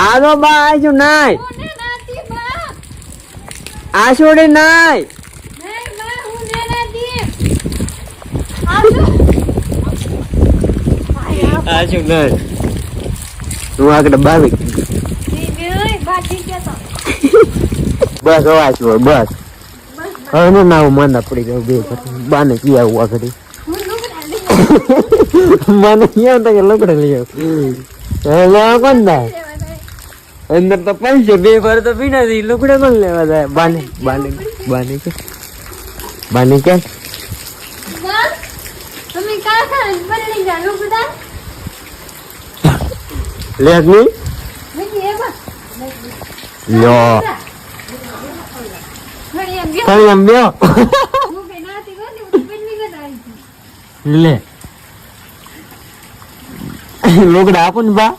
આનો બા આજો નાય હું નાતી બા આ છોડે નાય નહીં બા હું નાતી આજો આજો નાય તું આગળ બાવી નહીં બા ઠીક છે તો બસ અવાજ હોય બસ હવે ના હું માંદા પડી ગયો બે બાને કી આવું આગળ હું લુગડા લઈ મને ક્યાં તો કે લકડે લઈ આવ લેવા કોણ જાય અંદર તો પૈસે બે ભર તો પીના દી લુકડે કોણ લેવા જાય બાને કે બા તમે કા ખાન બદલી જા લુગડા લેક ની નહીં એ બા લ્યો ઘણી એમ ગયો ખાલી આમ લ્યો હું કે નાતી ગયો ને બદલી ગયો આવી લે લુકડા આપો ને બા